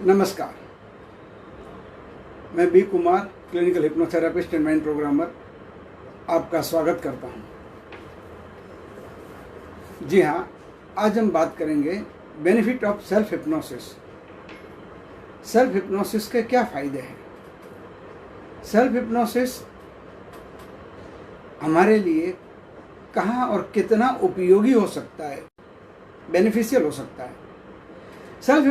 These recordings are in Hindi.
नमस्कार, मैं B Kumar, clinical hypnotherapist and mind programmer, आपका स्वागत करता हूं। जी हाँ, आज हम बात करेंगे benefit of self hypnosis. Self hypnosis के क्या फ़ायदे हैं? सेल्फ हिप्नोसिस हमारे लिए कहाँ और कितना उपयोगी हो सकता है, बेनिफिशियल हो सकता है। सेल्फ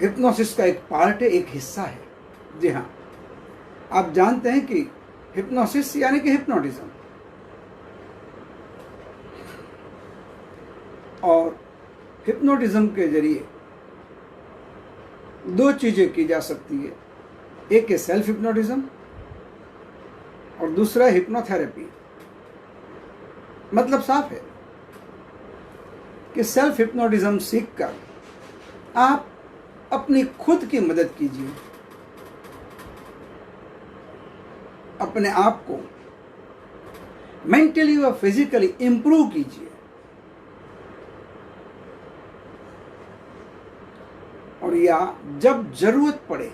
हिप्नोसिस का एक पार्ट है, एक हिस्सा है। जी हाँ, आप जानते हैं कि हिप्नोसिस यानी कि हिप्नोटिज्म, और हिप्नोटिज्म के जरिए दो चीज़ें की जा सकती है। एक है सेल्फ हिप्नोटिज्म और दूसरा हिप्नोथेरेपी। मतलब साफ है कि सेल्फ हिप्नोटिज्म सीखकर आप अपनी खुद की मदद कीजिए, अपने आप को मेंटली व फिजिकली इंप्रूव कीजिए, और या जब जरूरत पड़े,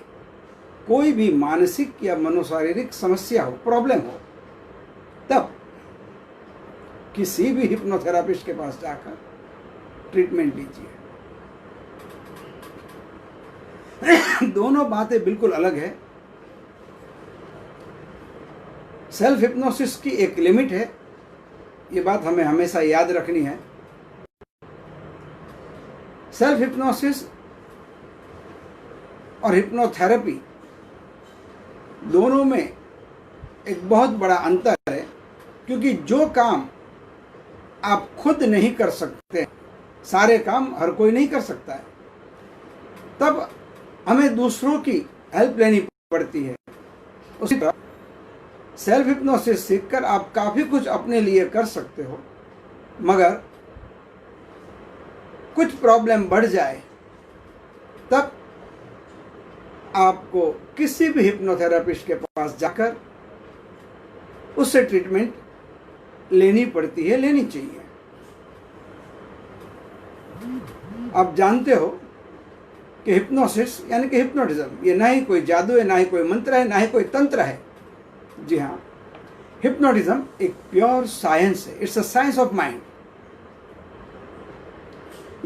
कोई भी मानसिक या मनोशारीरिक समस्या हो, प्रॉब्लम हो, तब किसी भी हिप्नोथेरापिस्ट के पास जाकर ट्रीटमेंट लीजिए। दोनों बातें बिल्कुल अलग है। सेल्फ हिप्नोसिस की एक लिमिट है, ये बात हमें हमेशा याद रखनी है। सेल्फ हिप्नोसिस और हिप्नोथेरेपी दोनों में एक बहुत बड़ा अंतर है, क्योंकि जो काम आप खुद नहीं कर सकते, सारे काम हर कोई नहीं कर सकता है, तब हमें दूसरों की हेल्प लेनी पड़ती है। उसी तरह सेल्फ हिप्नोसिस सीखकर आप काफ़ी कुछ अपने लिए कर सकते हो, मगर कुछ प्रॉब्लम बढ़ जाए तब आपको किसी भी हिप्नोथेरेपिस्ट के पास जाकर उससे ट्रीटमेंट लेनी पड़ती है, लेनी चाहिए। आप जानते हो कि हिप्नोसिस यानी कि हिप्नोटिज्म, ये ना ही कोई जादू है, ना ही कोई मंत्र है, ना ही कोई तंत्र है। जी हाँ, हिप्नोटिज्म एक प्योर साइंस है। It's a science of mind.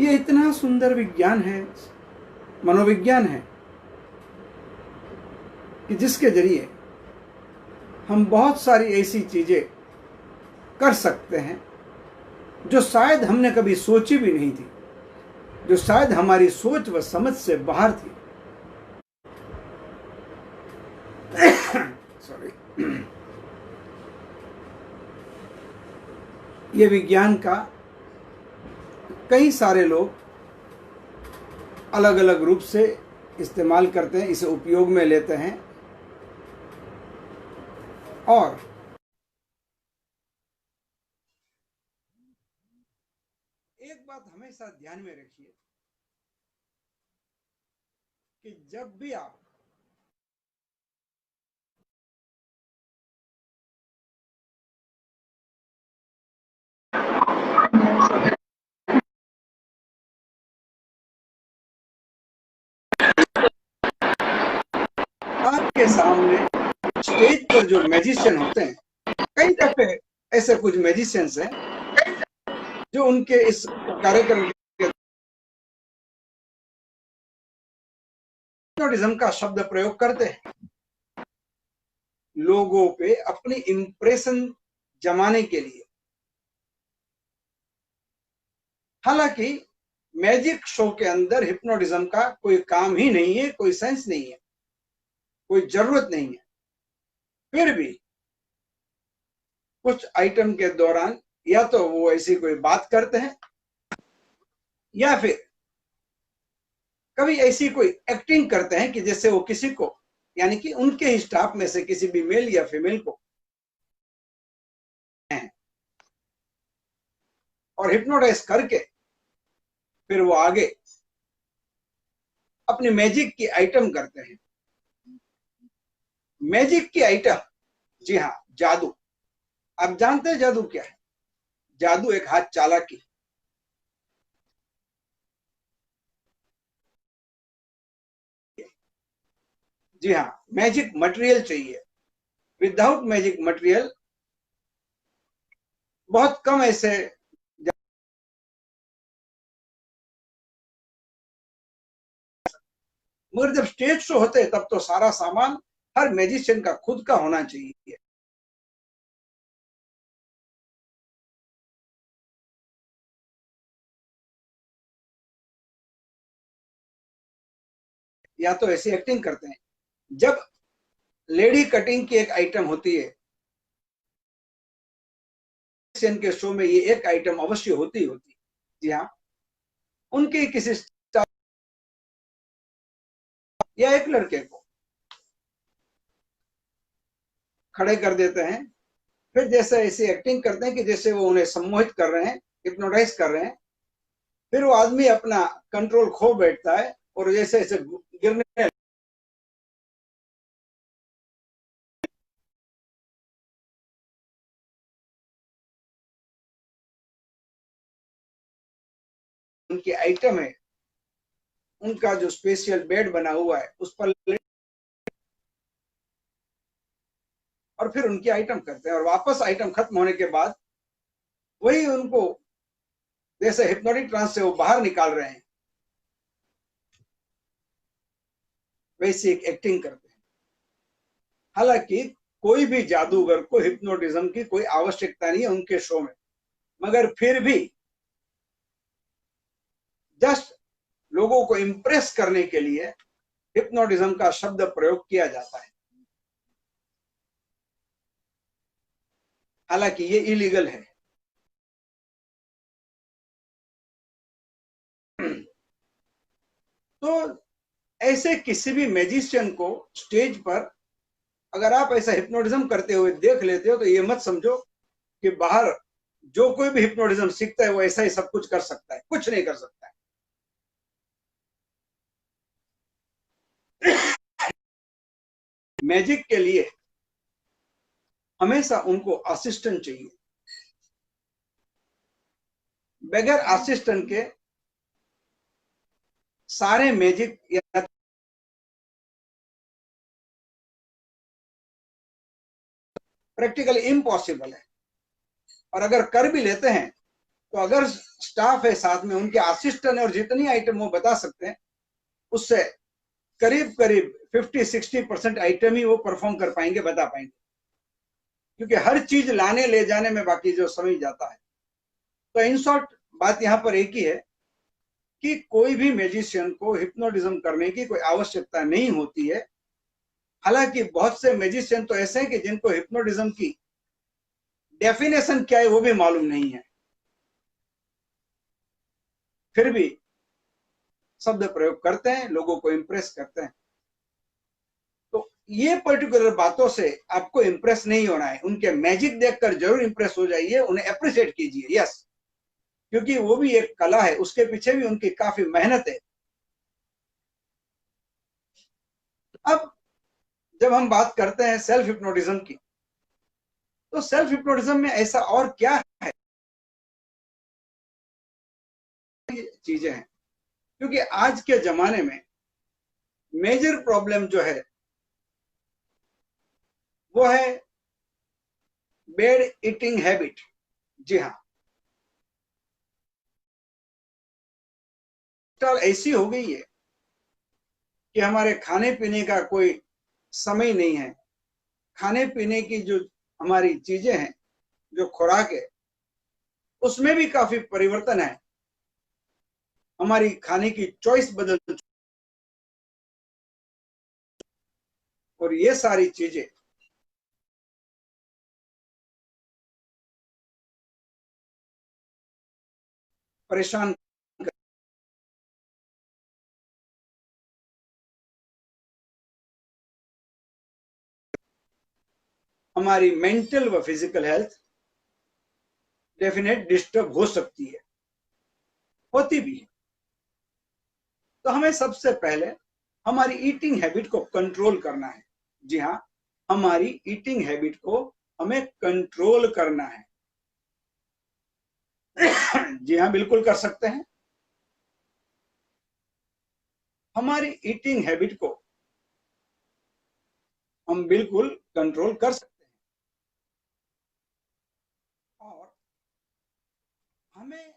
ये इतना सुंदर विज्ञान है, मनोविज्ञान है, कि जिसके जरिए हम बहुत सारी ऐसी चीजें कर सकते हैं जो शायद हमने कभी सोची भी नहीं थी, जो शायद हमारी सोच व समझ से बाहर थी। सॉरी। ये विज्ञान का कई सारे लोग अलग अलग रूप से इस्तेमाल करते हैं, इसे उपयोग में लेते हैं, और एक बात हमेशा ध्यान में रखिए कि जब भी आप आपके सामने स्टेज पर जो मैजिशियन होते हैं, कई दफे ऐसे कुछ मैजिशियंस हैं जो उनके इस कार्यक्रम के हिप्नोटिज्म का शब्द प्रयोग करते हैं, लोगों पे अपनी इंप्रेशन जमाने के लिए। हालांकि मैजिक शो के अंदर हिप्नोटिज्म का कोई काम ही नहीं है, कोई सेंस नहीं है, कोई जरूरत नहीं है। फिर भी कुछ आइटम के दौरान या तो वो ऐसी कोई बात करते हैं, या फिर कभी ऐसी कोई एक्टिंग करते हैं कि जैसे वो किसी को, यानी कि उनके ही स्टाफ में से किसी भी मेल या फीमेल को हैं, और हिप्नोटाइज करके फिर वो आगे अपनी मैजिक की आइटम करते हैं। मैजिक की आइटम, जी हाँ, जादू। आप जानते हैं जादू क्या है? जादू एक हाथ चालाकी। जी हाँ, मैजिक मटेरियल चाहिए। विदाउट मैजिक मटेरियल बहुत कम ऐसे, मगर जब स्टेज शो होते हैं तब तो सारा सामान हर मैजिशियन का खुद का होना चाहिए। या तो ऐसी एक्टिंग करते हैं, जब लेडी कटिंग की एक आइटम होती है, मैजिशियन के शो में ये एक आइटम अवश्य होती होती। जी हाँ, उनके किसी स्टार या एक लड़के को खड़े कर देते हैं, फिर जैसे ऐसी एक्टिंग करते हैं कि जैसे वो उन्हें सम्मोहित कर रहे हैं, हिप्नोटाइज कर रहे हैं। फिर वो आदमी अपना कंट्रोल खो बैठता है और जैसे ऐसे गिरने, उनकी आइटम है, उनका जो स्पेशल बेड बना हुआ है उस पर, और फिर उनकी आइटम करते हैं, और वापस आइटम खत्म होने के बाद वही उनको जैसे हिप्नोटिक ट्रांस से वो बाहर निकाल रहे हैं, वैसी एक एक्टिंग करते हैं। हालांकि कोई भी जादूगर को हिप्नोटिज्म की कोई आवश्यकता नहीं है उनके शो में, मगर फिर भी जस्ट लोगों को इंप्रेस करने के लिए हिप्नोटिज्म का शब्द प्रयोग किया जाता है। हालांकि ये इलीगल है। तो ऐसे किसी भी मैजिशियन को स्टेज पर अगर आप ऐसा हिप्नोटिज्म करते हुए देख लेते हो तो ये मत समझो कि बाहर जो कोई भी हिप्नोटिज्म सीखता है वो ऐसा ही सब कुछ कर सकता है। कुछ नहीं कर सकता है। मैजिक के लिए हमेशा उनको असिस्टेंट चाहिए। बगैर असिस्टेंट के सारे मैजिक या प्रैक्टिकली इम्पॉसिबल है। और अगर कर भी लेते हैं तो अगर स्टाफ है साथ में, उनके असिस्टेंट और जितनी आइटम वो बता सकते हैं उससे करीब करीब 50-60% आइटम ही वो परफॉर्म कर पाएंगे, बता पाएंगे, क्योंकि हर चीज लाने ले जाने में बाकी जो समय जाता है। तो इन शॉर्ट बात यहाँ पर एक ही है कि कोई भी मैजिशियन को हिप्नोटिज्म करने की कोई आवश्यकता नहीं होती है। हालांकि बहुत से मैजिशियन तो ऐसे हैं कि जिनको हिप्नोटिज्म की डेफिनेशन क्या है वो भी मालूम नहीं है, फिर भी शब्द प्रयोग करते हैं, लोगों को इंप्रेस करते हैं। तो ये पर्टिकुलर बातों से आपको इंप्रेस नहीं होना है, उनके मैजिक देखकर जरूर इंप्रेस हो जाइए, उन्हें अप्रिशिएट कीजिए। यस, क्योंकि वो भी एक कला है, उसके पीछे भी उनकी काफी मेहनत है। अब जब हम बात करते हैं सेल्फ हिप्नोटिज्म की, तो सेल्फ हिप्नोटिज्म में ऐसा और क्या है चीजें हैं, क्योंकि आज के जमाने में मेजर प्रॉब्लम जो है वो है बेड ईटिंग हैबिट। जी हाँ, ऐसी हो गई है कि हमारे खाने पीने का कोई समय नहीं है। खाने पीने की जो हमारी चीजें हैं, जो खुराक है, उसमें भी काफी परिवर्तन है। हमारी खाने की चॉइस बदल चुकी, और ये सारी चीजें परेशान, हमारी मेंटल व फिजिकल हेल्थ डेफिनेट डिस्टर्ब हो सकती है, होती भी है। तो हमें सबसे पहले हमारी ईटिंग हैबिट को कंट्रोल करना है। जी हाँ, हमारी ईटिंग हैबिट को हमें कंट्रोल करना है। जी हाँ, बिल्कुल कर सकते हैं। हमारी ईटिंग हैबिट को हम बिल्कुल कंट्रोल कर सकते हैं। और हमें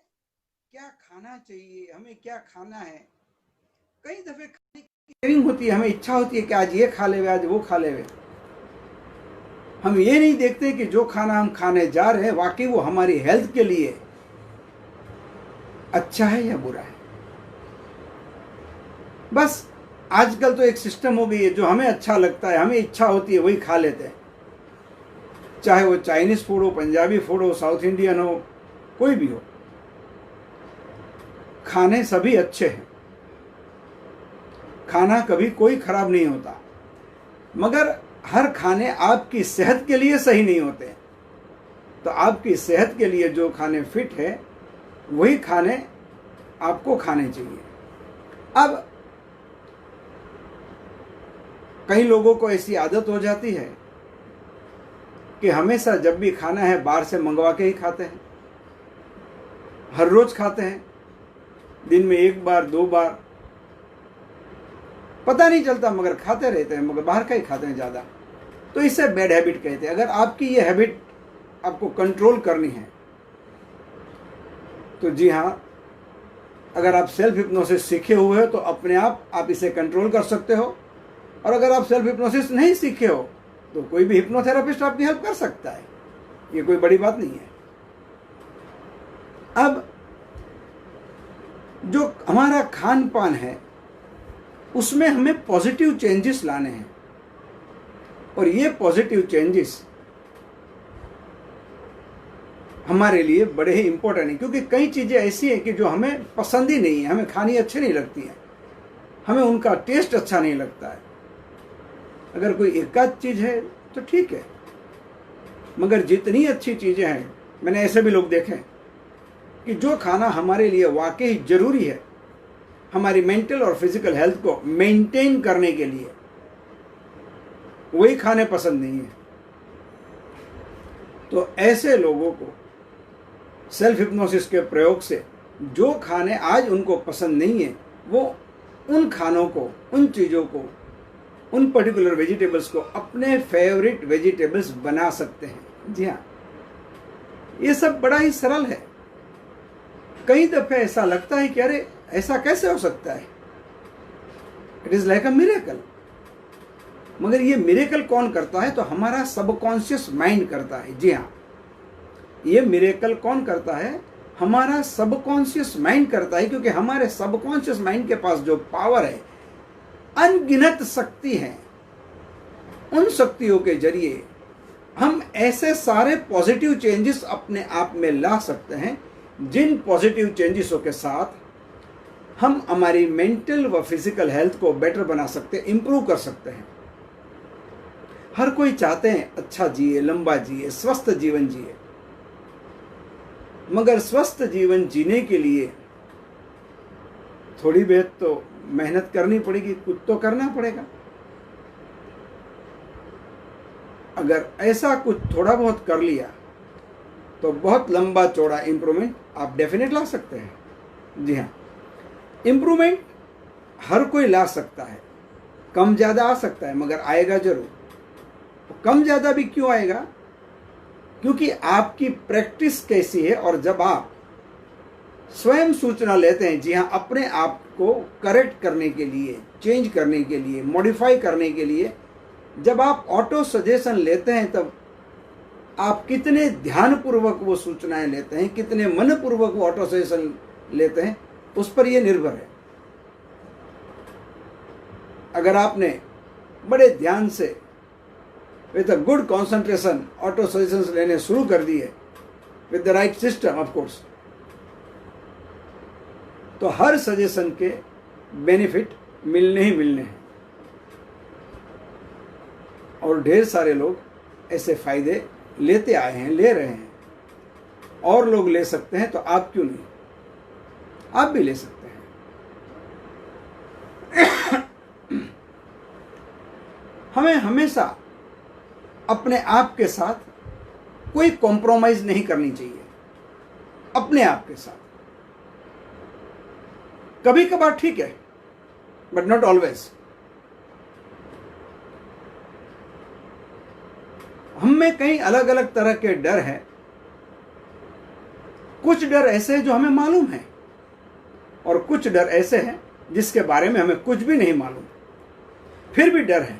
क्या खाना चाहिए, हमें क्या खाना है, कई दफे खाने की क्रेविंग होती है, हमें इच्छा होती है कि आज ये खा ले, आज वो खा ले। हम ये नहीं देखते कि जो खाना हम खाने जा रहे हैं वाकई वो हमारी हेल्थ के लिए अच्छा है या बुरा है। बस आजकल तो एक सिस्टम हो गई है, जो हमें अच्छा लगता है, हमें इच्छा होती है, वही खा लेते हैं। चाहे वो चाइनीज फूड हो, पंजाबी फूड हो, साउथ इंडियन हो, कोई भी हो, खाने सभी अच्छे हैं। खाना कभी कोई खराब नहीं होता, मगर हर खाने आपकी सेहत के लिए सही नहीं होते। तो आपकी सेहत के लिए जो खाने फिट है वही खाने आपको खाने चाहिए। अब कई लोगों को ऐसी आदत हो जाती है कि हमेशा जब भी खाना है बाहर से मंगवा के ही खाते हैं, हर रोज खाते हैं, दिन में एक बार दो बार, पता नहीं चलता मगर खाते रहते हैं, मगर बाहर का ही खाते हैं ज़्यादा। तो इसे बैड हैबिट कहते हैं। अगर आपकी ये हैबिट आपको कंट्रोल करनी है तो जी हाँ, अगर आप सेल्फ हिप्नोसिस सीखे हुए हो तो अपने आप इसे कंट्रोल कर सकते हो। और अगर आप सेल्फ हिप्नोसिस नहीं सीखे हो तो कोई भी हिप्नोथेरापिस्ट आपकी हेल्प कर सकता है, ये कोई बड़ी बात नहीं है। अब जो हमारा खान पान है उसमें हमें पॉजिटिव चेंजेस लाने हैं, और ये पॉजिटिव चेंजेस हमारे लिए बड़े ही इंपॉर्टेंट हैं, क्योंकि कई चीज़ें ऐसी हैं कि जो हमें पसंद ही नहीं है, हमें खानी अच्छी नहीं लगती है, हमें उनका टेस्ट अच्छा नहीं लगता है। अगर कोई एकाध चीज़ है तो ठीक है, मगर जितनी अच्छी चीज़ें हैं, मैंने ऐसे भी लोग देखे कि जो खाना हमारे लिए वाकई ज़रूरी है हमारी मेंटल और फिजिकल हेल्थ को मेंटेन करने के लिए, वही खाने पसंद नहीं है। तो ऐसे लोगों को सेल्फ हिप्नोसिस के प्रयोग से जो खाने आज उनको पसंद नहीं है, वो उन खानों को, उन चीज़ों को, उन पर्टिकुलर वेजिटेबल्स को अपने फेवरेट वेजिटेबल्स बना सकते हैं। जी हाँ, ये सब बड़ा ही सरल है। कई दफ़े ऐसा लगता है कि अरे ऐसा कैसे हो सकता है, it is like a miracle. मगर ये मिरेकल कौन करता है? तो हमारा सबकॉन्शियस माइंड करता है। जी हाँ, ये मिरेकल कौन करता है? हमारा सबकॉन्शियस माइंड करता है, क्योंकि हमारे सबकॉन्शियस माइंड के पास जो पावर है, अनगिनत शक्ति है, उन शक्तियों के जरिए हम ऐसे सारे पॉजिटिव चेंजेस अपने आप में ला सकते हैं, जिन पॉजिटिव चेंजेसों के साथ हम हमारी मेंटल व फिजिकल हेल्थ को बेटर बना सकते हैं, इंप्रूव कर सकते हैं। हर कोई चाहते हैं अच्छा जिए, लंबा जिए, स्वस्थ जीवन जिए, मगर स्वस्थ जीवन जीने के लिए थोड़ी बहुत तो मेहनत करनी पड़ेगी, कुछ तो करना पड़ेगा। अगर ऐसा कुछ थोड़ा बहुत कर लिया तो बहुत लंबा चौड़ा इम्प्रूवमेंट आप डेफिनेट ला सकते हैं। जी हाँ, इम्प्रूवमेंट हर कोई ला सकता है, कम ज़्यादा आ सकता है, मगर आएगा जरूर। कम ज़्यादा भी क्यों आएगा? क्योंकि आपकी प्रैक्टिस कैसी है, और जब आप स्वयं सूचना लेते हैं, जी हाँ, अपने आप को करेक्ट करने के लिए, चेंज करने के लिए, मॉडिफाई करने के लिए जब आप ऑटो सजेशन लेते हैं, तब आप कितने ध्यानपूर्वक वो सूचनाएं लेते हैं, कितने मनपूर्वक वो ऑटो सजेशन लेते हैं, उस पर यह निर्भर है। अगर आपने बड़े ध्यान से with a good concentration auto suggestions लेने शुरू कर दिए, with the right system of course, तो हर सजेशन के बेनिफिट मिलने ही मिलने हैं। और ढेर सारे लोग ऐसे फायदे लेते आए हैं, ले रहे हैं, और लोग ले सकते हैं, तो आप क्यों नहीं? आप भी ले सकते हैं। हमें हमेशा अपने आप के साथ कोई कॉम्प्रोमाइज नहीं करनी चाहिए, अपने आप के साथ। कभी कभार ठीक है, बट नॉट ऑलवेज। हम में कई अलग अलग तरह के डर हैं। कुछ डर ऐसे हैं जो हमें मालूम है और कुछ डर ऐसे हैं जिसके बारे में हमें कुछ भी नहीं मालूम, फिर भी डर है।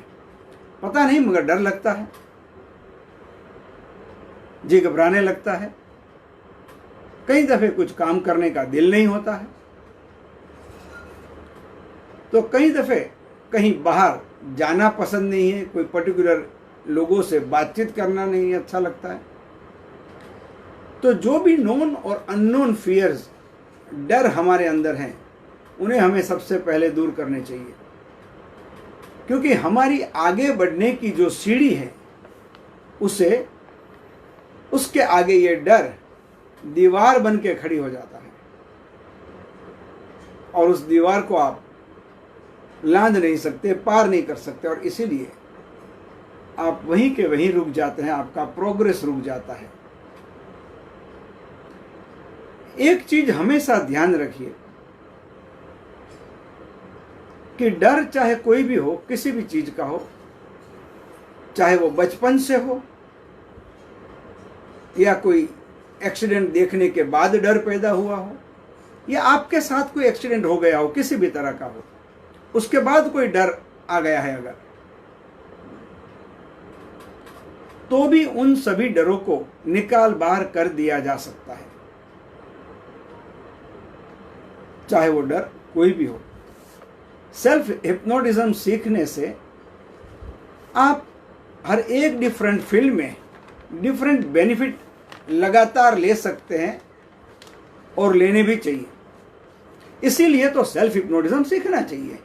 पता नहीं मगर डर लगता है, जी घबराने लगता है। कई दफे कुछ काम करने का दिल नहीं होता है, तो कई दफे कहीं बाहर जाना पसंद नहीं है, कोई पर्टिकुलर लोगों से बातचीत करना नहीं अच्छा लगता है। तो जो भी नोन और अननोन फियर्स, डर हमारे अंदर हैं, उन्हें हमें सबसे पहले दूर करने चाहिए, क्योंकि हमारी आगे बढ़ने की जो सीढ़ी है उसके आगे ये डर दीवार बन के खड़ी हो जाता है और उस दीवार को आप लांघ नहीं सकते, पार नहीं कर सकते, और इसीलिए आप वहीं के वहीं रुक जाते हैं, आपका प्रोग्रेस रुक जाता है। एक चीज हमेशा ध्यान रखिए कि डर चाहे कोई भी हो, किसी भी चीज का हो, चाहे वो बचपन से हो या कोई एक्सीडेंट देखने के बाद डर पैदा हुआ हो, या आपके साथ कोई एक्सीडेंट हो गया हो, किसी भी तरह का हो, उसके बाद कोई डर आ गया है अगर, तो भी उन सभी डरों को निकाल बाहर कर दिया जा सकता है, चाहे वो डर कोई भी हो। सेल्फ हिप्नोटिज्म सीखने से आप हर एक डिफरेंट फील्ड में डिफरेंट बेनिफिट लगातार ले सकते हैं और लेने भी चाहिए। इसीलिए तो सेल्फ हिप्नोटिज्म सीखना चाहिए।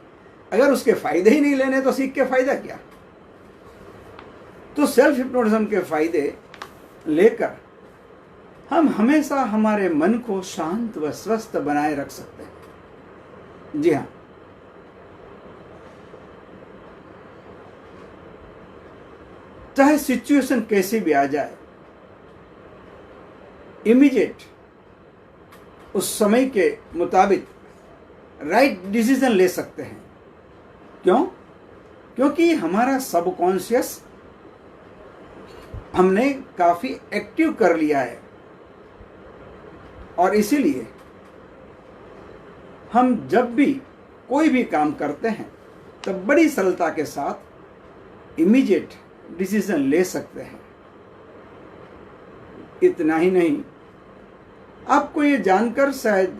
अगर उसके फायदे ही नहीं लेने तो सीख के फायदा क्या। तो सेल्फ हिप्नोटिज्म के फायदे लेकर हम हमेशा हमारे मन को शांत व स्वस्थ बनाए रख सकते हैं। जी हाँ, चाहे सिचुएशन कैसी भी आ जाए, इमीडिएट उस समय के मुताबिक राइट डिसीजन ले सकते हैं। क्यों? क्योंकि हमारा सबकॉन्शियस हमने काफी एक्टिव कर लिया है और इसीलिए हम जब भी कोई भी काम करते हैं तब बड़ी सरलता के साथ इमीडिएट डिसीजन ले सकते हैं। इतना ही नहीं, आपको ये जानकर शायद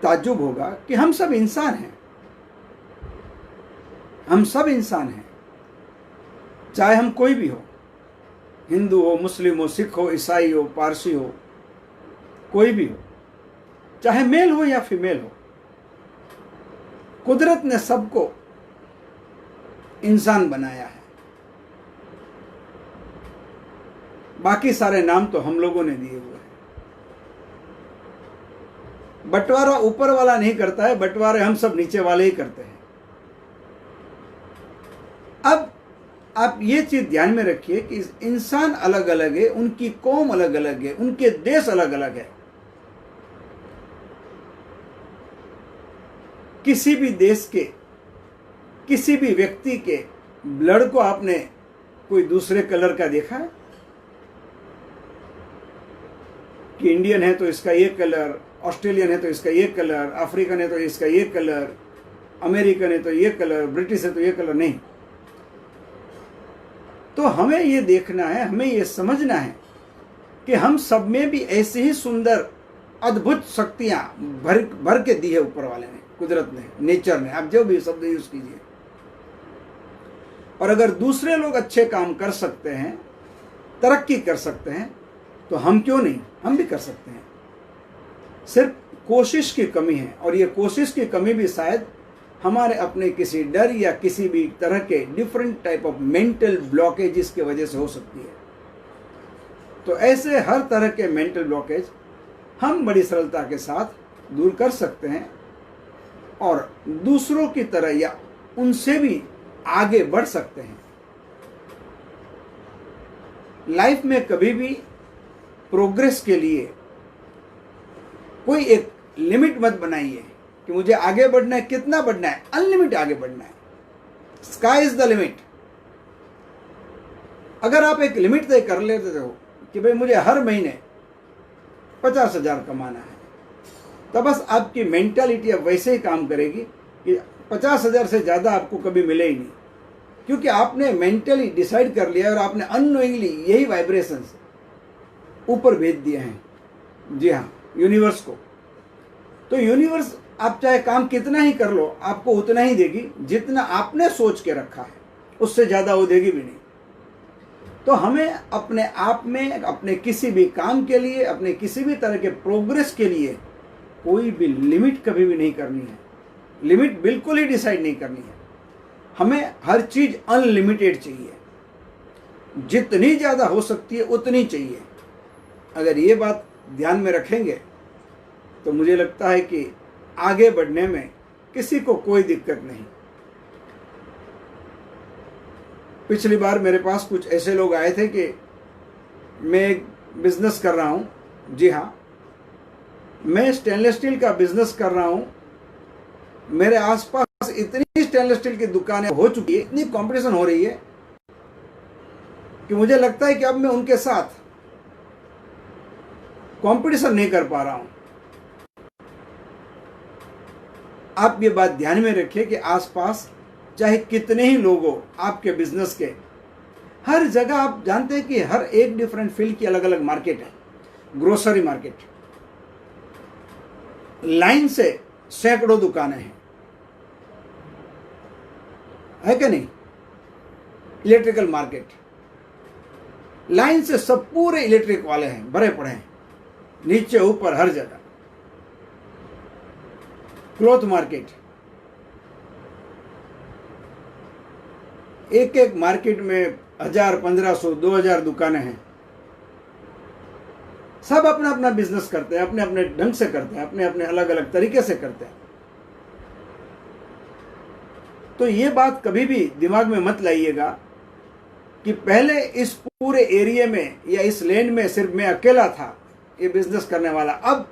ताज्जुब होगा कि हम सब इंसान हैं। हम सब इंसान हैं, चाहे हम कोई भी हो, हिंदू हो, मुस्लिम हो, सिख हो, ईसाई हो, पारसी हो, कोई भी हो, चाहे मेल हो या फीमेल हो, कुदरत ने सबको इंसान बनाया है। बाकी सारे नाम तो हम लोगों ने दिए हुए हैं। बंटवारा ऊपर वाला नहीं करता है, बंटवारे हम सब नीचे वाले ही करते हैं। अब आप ये चीज ध्यान में रखिए कि इंसान अलग अलग है, उनकी कौम अलग अलग है, उनके देश अलग अलग है। किसी भी देश के किसी भी व्यक्ति के ब्लड को आपने कोई दूसरे कलर का देखा है कि इंडियन है तो इसका ये कलर, ऑस्ट्रेलियन है तो इसका ये कलर, अफ्रीकन है तो इसका ये कलर, अमेरिकन है तो ये कलर, ब्रिटिश है तो ये कलर? नहीं। तो हमें ये देखना है, हमें ये समझना है कि हम सब में भी ऐसी ही सुंदर अद्भुत शक्तियां भर के दी है ऊपर वाले ने, कुदरत ने, नेचर ने, आप जो भी शब्द यूज कीजिए। और अगर दूसरे लोग अच्छे काम कर सकते हैं, तरक्की कर सकते हैं, तो हम क्यों नहीं, हम भी कर सकते हैं। सिर्फ कोशिश की कमी है, और ये कोशिश की कमी भी शायद हमारे अपने किसी डर या किसी भी तरह के different type of mental blockages की वजह से हो सकती है। तो ऐसे हर तरह के मेंटल ब्लॉकेज हम बड़ी सरलता के साथ दूर कर सकते हैं और दूसरों की तरह या उनसे भी आगे बढ़ सकते हैं। लाइफ में कभी भी प्रोग्रेस के लिए कोई एक लिमिट मत बनाइए कि मुझे आगे बढ़ना है। कितना बढ़ना है? अनलिमिटेड आगे बढ़ना है। Sky is the limit. अगर आप एक लिमिट तय कर लेते हो कि भाई मुझे हर महीने 50,000 कमाना है, तो बस आपकी मेंटालिटी अब वैसे ही काम करेगी कि 50,000 से ज़्यादा आपको कभी मिले ही नहीं, क्योंकि आपने मेंटली डिसाइड कर लिया और आपने अननोइंगली यही वाइब्रेशंस ऊपर भेज दिए हैं, जी हाँ, यूनिवर्स को। तो यूनिवर्स आप चाहे काम कितना ही कर लो, आपको उतना ही देगी जितना आपने सोच के रखा है, उससे ज़्यादा वो देगी भी नहीं। तो हमें अपने आप में, अपने किसी भी काम के लिए, अपने किसी भी तरह के प्रोग्रेस के लिए कोई भी लिमिट कभी भी नहीं करनी है। लिमिट बिल्कुल ही डिसाइड नहीं करनी है। हमें हर चीज़ अनलिमिटेड चाहिए, जितनी ज़्यादा हो सकती है उतनी चाहिए। अगर ये बात ध्यान में रखेंगे तो मुझे लगता है कि आगे बढ़ने में किसी को कोई दिक्कत नहीं। पिछली बार मेरे पास कुछ ऐसे लोग आए थे कि मैं एक बिज़नेस कर रहा हूँ, जी हाँ, मैं स्टेनलेस स्टील का बिज़नेस कर रहा हूँ, मेरे आसपास इतनी स्टेनलेस स्टील की दुकानें हो चुकी है, इतनी कंपटीशन हो रही है कि मुझे लगता है कि अब मैं उनके साथ कंपटीशन नहीं कर पा रहा हूँ। आप ये बात ध्यान में रखिए कि आसपास चाहे कितने ही लोग हो आपके बिजनेस के, हर जगह आप जानते हैं कि हर एक डिफरेंट फील्ड की अलग अलग मार्केट है। ग्रोसरी मार्केट, लाइन से सैकड़ों दुकानें हैं, है कि नहीं? इलेक्ट्रिकल मार्केट, लाइन से सब पूरे इलेक्ट्रिक वाले हैं, भरे पड़े हैं, नीचे ऊपर हर जगह। क्लॉथ मार्केट, एक एक मार्केट में 1000, 1500, 2000 दुकानें हैं। सब अपना अपना बिजनेस करते हैं, अपने अपने ढंग से करते हैं, अपने अपने अलग अलग तरीके से करते हैं। तो ये बात कभी भी दिमाग में मत लाइएगा कि पहले इस पूरे एरिया में या इस लैंड में सिर्फ मैं अकेला था ये बिजनेस करने वाला, अब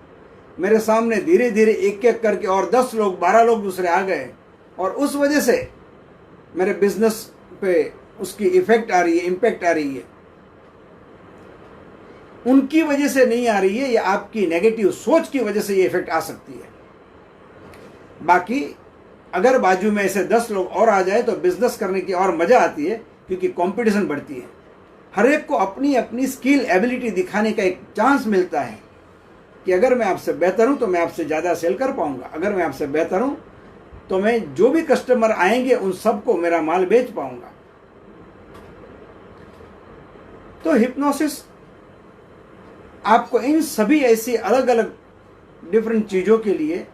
मेरे सामने धीरे धीरे एक एक करके और 10 लोग, 12 लोग दूसरे आ गए, और उस वजह से मेरे बिजनेस पे उसकी इफेक्ट आ रही है, इम्पैक्ट आ रही है। उनकी वजह से नहीं आ रही है, ये आपकी नेगेटिव सोच की वजह से ये इफेक्ट आ सकती है। बाकी अगर बाजू में ऐसे 10 लोग और आ जाए तो बिजनेस करने की और मजा आती है, क्योंकि कंपटीशन बढ़ती है। हर एक को अपनी अपनी स्किल, एबिलिटी दिखाने का एक चांस मिलता है कि अगर मैं आपसे बेहतर हूं तो मैं आपसे ज़्यादा सेल कर पाऊंगा, अगर मैं आपसे बेहतर हूं तो मैं जो भी कस्टमर आएंगे उन सबको मेरा माल बेच पाऊंगा। तो हिप्नोसिस आपको इन सभी ऐसी अलग अलग डिफरेंट चीज़ों के लिए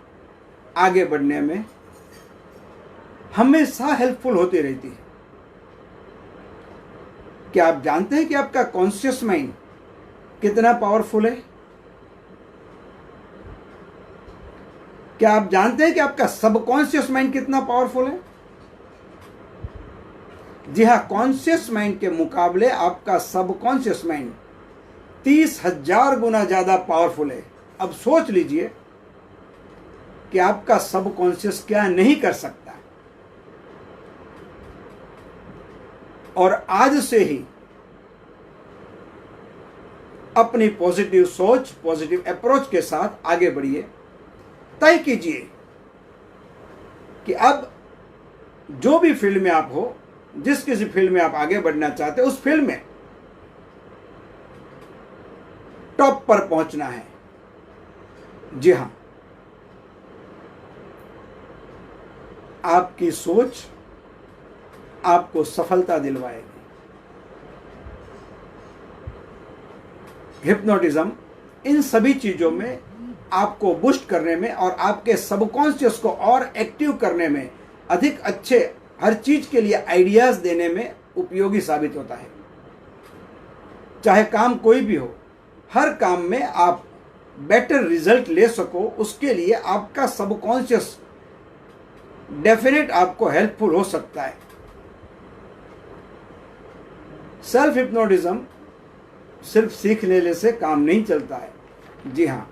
आगे बढ़ने में हमेशा हेल्पफुल होती रहती है। क्या आप जानते हैं कि आपका कॉन्शियस माइंड कितना पावरफुल है? क्या आप जानते हैं कि आपका सबकॉन्शियस माइंड कितना पावरफुल है? जी हाँ, कॉन्शियस माइंड के मुकाबले आपका सबकॉन्शियस माइंड 30,000 गुना ज्यादा पावरफुल है। अब सोच लीजिए कि आपका सबकॉन्शियस क्या नहीं कर सकता। और आज से ही अपनी पॉजिटिव सोच, पॉजिटिव अप्रोच के साथ आगे बढ़िए। तय कीजिए कि अब जो भी फील्ड में आप हो, जिस किसी फील्ड में आप आगे बढ़ना चाहते हैं, उस फील्ड में टॉप पर पहुंचना है। जी हां, आपकी सोच आपको सफलता दिलवाएगी। हिप्नोटिज्म इन सभी चीजों में आपको बूस्ट करने में और आपके सबकॉन्शियस को और एक्टिव करने में, अधिक अच्छे हर चीज के लिए आइडियाज देने में उपयोगी साबित होता है। चाहे काम कोई भी हो, हर काम में आप बेटर रिजल्ट ले सको, उसके लिए आपका सबकॉन्शियस डेफिनेट आपको हेल्पफुल हो सकता है। सेल्फ हिप्नोटिज्म सिर्फ सीख लेने से काम नहीं चलता है। जी हाँ,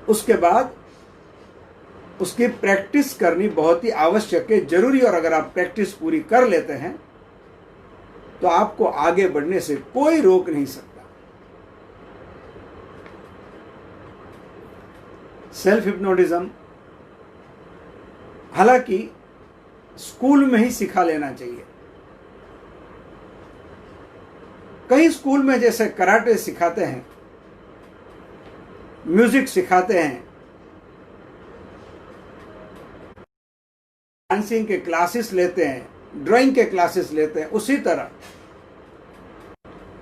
उसके बाद उसकी प्रैक्टिस करनी बहुत ही आवश्यक है, जरूरी। और अगर आप प्रैक्टिस पूरी कर लेते हैं तो आपको आगे बढ़ने से कोई रोक नहीं सकता। सेल्फ हिप्नोटिज्म हालांकि स्कूल में ही सिखा लेना चाहिए। कई स्कूल में जैसे कराटे सिखाते हैं, म्यूजिक सिखाते हैं, डांसिंग के क्लासेस लेते हैं, ड्राइंग के क्लासेस लेते हैं, उसी तरह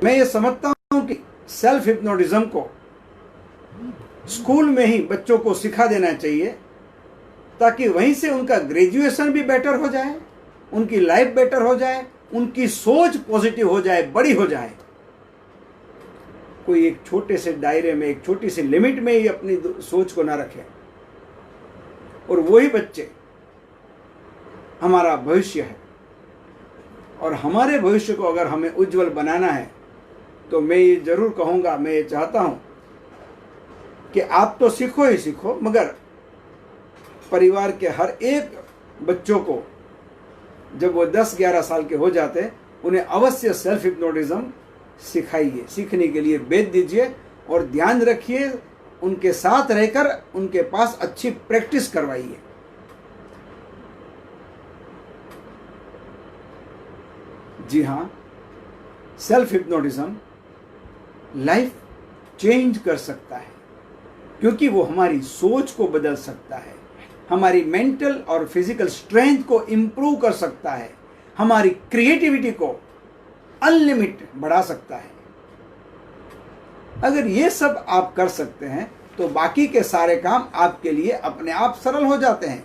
मैं ये समझता हूं कि सेल्फ हिप्नोटिज्म को स्कूल में ही बच्चों को सिखा देना चाहिए, ताकि वहीं से उनका ग्रेजुएशन भी बेटर हो जाए, उनकी लाइफ बेटर हो जाए, उनकी सोच पॉजिटिव हो जाए, बड़ी हो जाए। कोई एक छोटे से दायरे में, एक छोटी सी लिमिट में ही अपनी सोच को ना रखे। और वही बच्चे हमारा भविष्य है, और हमारे भविष्य को अगर हमें उज्जवल बनाना है तो मैं ये जरूर कहूँगा, मैं ये चाहता हूँ कि आप तो सीखो ही सीखो, मगर परिवार के हर एक बच्चों को जब वो 10-11 साल के हो जाते हैं, उन्हें अवश्य सेल्फ हिप्नोटिज्म सिखाइए, सीखने के लिए भेज दीजिए, और ध्यान रखिए उनके साथ रहकर उनके पास अच्छी प्रैक्टिस करवाइए। जी हाँ, सेल्फ हिप्नोटिज्म लाइफ चेंज कर सकता है, क्योंकि वो हमारी सोच को बदल सकता है, हमारी मेंटल और फिजिकल स्ट्रेंथ को इम्प्रूव कर सकता है, हमारी क्रिएटिविटी को अनलिमिट बढ़ा सकता है। अगर ये सब आप कर सकते हैं तो बाकी के सारे काम आपके लिए अपने आप सरल हो जाते हैं,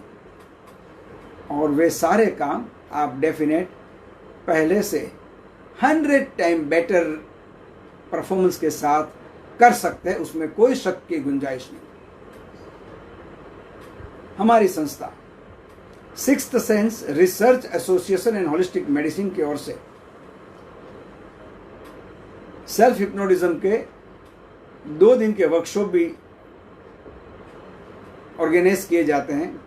और वे सारे काम आप डेफिनेट पहले से 100 टाइम बेटर परफॉर्मेंस के साथ कर सकते हैं, उसमें कोई शक की गुंजाइश नहीं। हमारी संस्था sixth sense research association and holistic medicine की ओर से सेल्फ हिप्नोटिज्म के 2 दिन के वर्कशॉप भी ऑर्गेनाइज किए जाते हैं,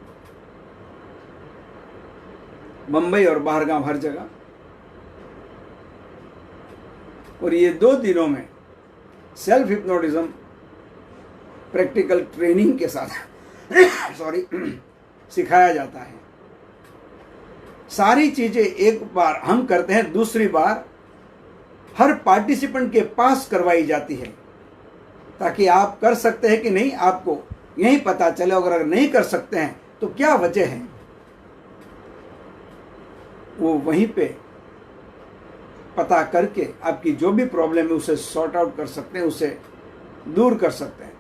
मुंबई और बाहरगांव हर जगह। और ये 2 दिनों में सेल्फ हिप्नोटिज्म प्रैक्टिकल ट्रेनिंग के साथ सिखाया जाता है। सारी चीजें एक बार हम करते हैं, दूसरी बार हर पार्टिसिपेंट के पास करवाई जाती है, ताकि आप कर सकते हैं कि नहीं आपको यही पता चले। अगर नहीं कर सकते हैं तो क्या वजह है, वो वहीं पे पता करके आपकी जो भी प्रॉब्लम है उसे सॉर्ट आउट कर सकते हैं, उसे दूर कर सकते हैं।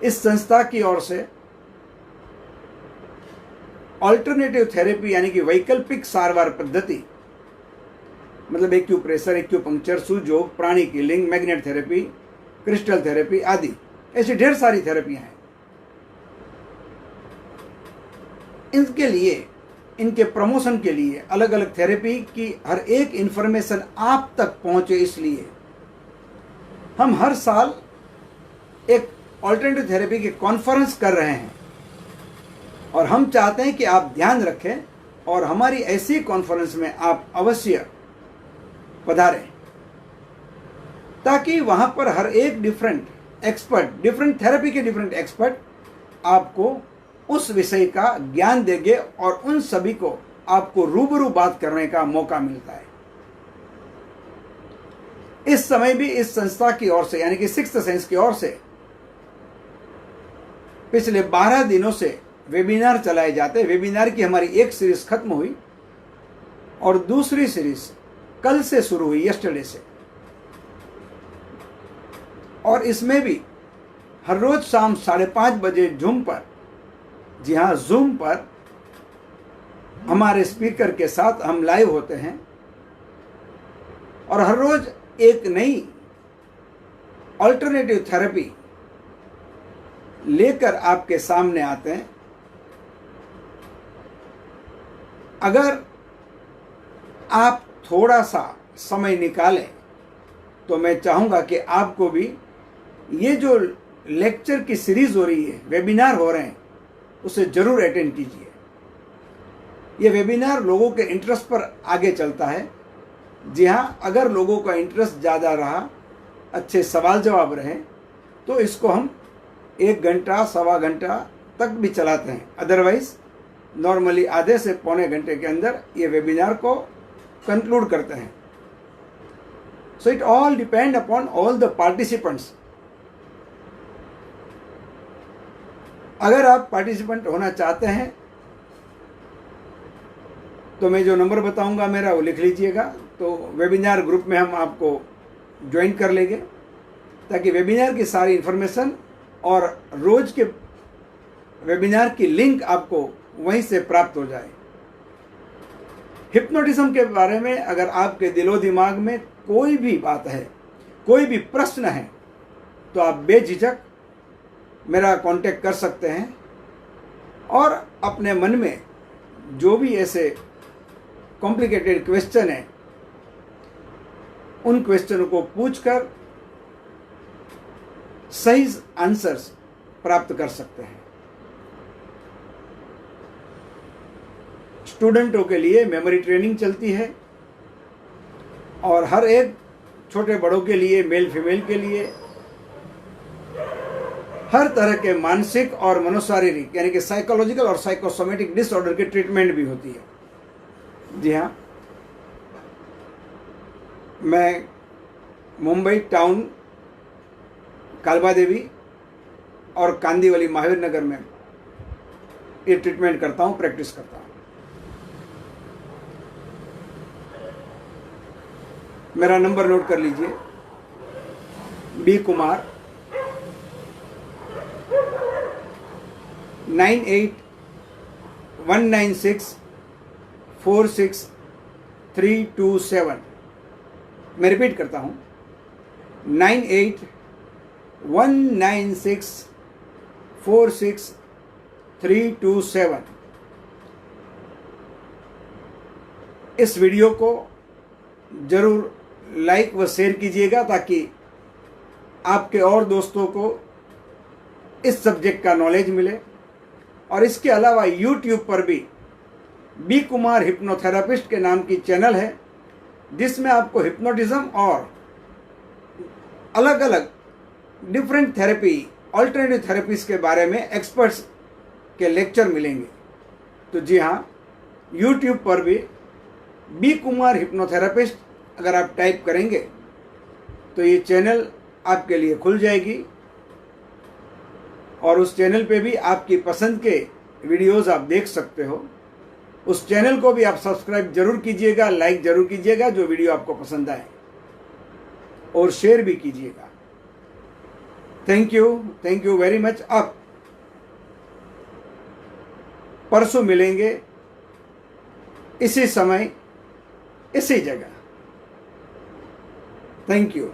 इस संस्था की ओर से ऑल्टरनेटिव थेरेपी यानी कि वैकल्पिक सारवार पद्धति, मतलब acupressure, acupuncture, Sujok, pranic healing, magnet therapy, crystal therapy आदि ऐसी ढेर सारी थेरेपियां हैं। इनके लिए, इनके प्रमोशन के लिए अलग अलग थेरेपी की हर एक इंफॉर्मेशन आप तक पहुंचे, इसलिए हम हर साल एक ऑल्टरनेटिव थेरेपी की कॉन्फ्रेंस कर रहे हैं, और हम चाहते हैं कि आप ध्यान रखें और हमारी ऐसी कॉन्फ्रेंस में आप अवश्य पधारें, ताकि वहां पर हर एक डिफरेंट एक्सपर्ट, डिफरेंट थेरेपी के डिफरेंट एक्सपर्ट आपको उस विषय का ज्ञान देंगे, और उन सभी को आपको रूबरू बात करने का मौका मिलता है। इस समय भी इस संस्था की ओर से यानी कि सिक्स्थ सेंस की ओर से पिछले 12 दिनों से वेबिनार चलाए जाते हैं। वेबिनार की हमारी एक सीरीज खत्म हुई और दूसरी सीरीज कल से शुरू हुई, यस्टरडे से। और इसमें भी हर रोज शाम 5:30 बजे जूम पर, जी हाँ जूम पर, हमारे स्पीकर के साथ हम लाइव होते हैं, और हर रोज एक नई ऑल्टरनेटिव थेरेपी लेकर आपके सामने आते हैं। अगर आप थोड़ा सा समय निकालें तो मैं चाहूँगा कि आपको भी ये जो लेक्चर की सीरीज हो रही है, वेबिनार हो रहे हैं, उसे जरूर अटेंड कीजिए। ये वेबिनार लोगों के इंटरेस्ट पर आगे चलता है। जी हाँ, अगर लोगों का इंटरेस्ट ज़्यादा रहा, अच्छे सवाल जवाब रहे, तो इसको हम 1 घंटा, सवा घंटा तक भी चलाते हैं। अदरवाइज नॉर्मली आधे से पौने घंटे के अंदर ये वेबिनार को कंक्लूड करते हैं। So it all depend upon all the participants. अगर आप पार्टिसिपेंट होना चाहते हैं तो मैं जो नंबर बताऊंगा मेरा, वो लिख लीजिएगा। तो वेबिनार ग्रुप में हम आपको ज्वाइन कर लेंगे, ताकि वेबिनार की सारी इन्फॉर्मेशन और रोज के वेबिनार की लिंक आपको वहीं से प्राप्त हो जाए। हिप्नोटिज्म के बारे में अगर आपके दिलो दिमाग में कोई भी बात है, कोई भी प्रश्न है, तो आप बेझिझक मेरा कांटेक्ट कर सकते हैं और अपने मन में जो भी ऐसे कॉम्प्लिकेटेड क्वेश्चन है, उन क्वेश्चनों को पूछकर सही आंसर्स प्राप्त कर सकते हैं। स्टूडेंटों के लिए मेमोरी ट्रेनिंग चलती है और हर एक छोटे बड़ों के लिए, मेल फीमेल के लिए, हर तरह के मानसिक और मनोशारीरिक यानी कि साइकोलॉजिकल और साइकोसोमेटिक डिसऑर्डर की ट्रीटमेंट भी होती है। जी हाँ, मैं मुंबई टाउन, कालबा देवी और कांदीवली महावीर नगर में ये ट्रीटमेंट करता हूँ, प्रैक्टिस करता हूँ। मेरा नंबर नोट कर लीजिए, बी कुमार 9819646327। मैं रिपीट करता हूँ, 9819646327। इस वीडियो को ज़रूर लाइक व शेयर कीजिएगा, ताकि आपके और दोस्तों को इस सब्जेक्ट का नॉलेज मिले। और इसके अलावा YouTube पर भी बी कुमार हिप्नोथेरापिस्ट के नाम की चैनल है, जिसमें आपको हिप्नोटिज्म और अलग अलग डिफरेंट थेरेपी, अल्टरनेटिव थेरेपीज के बारे में एक्सपर्ट्स के लेक्चर मिलेंगे। तो जी हाँ, YouTube पर भी बी कुमार हिप्नोथेरापिस्ट अगर आप टाइप करेंगे तो ये चैनल आपके लिए खुल जाएगी, और उस चैनल पे भी आपकी पसंद के वीडियोस आप देख सकते हो। उस चैनल को भी आप सब्सक्राइब जरूर कीजिएगा, लाइक जरूर कीजिएगा जो वीडियो आपको पसंद आए, और शेयर भी कीजिएगा। Thank you very much. अब परसों मिलेंगे इसी समय, इसी जगह। Thank you.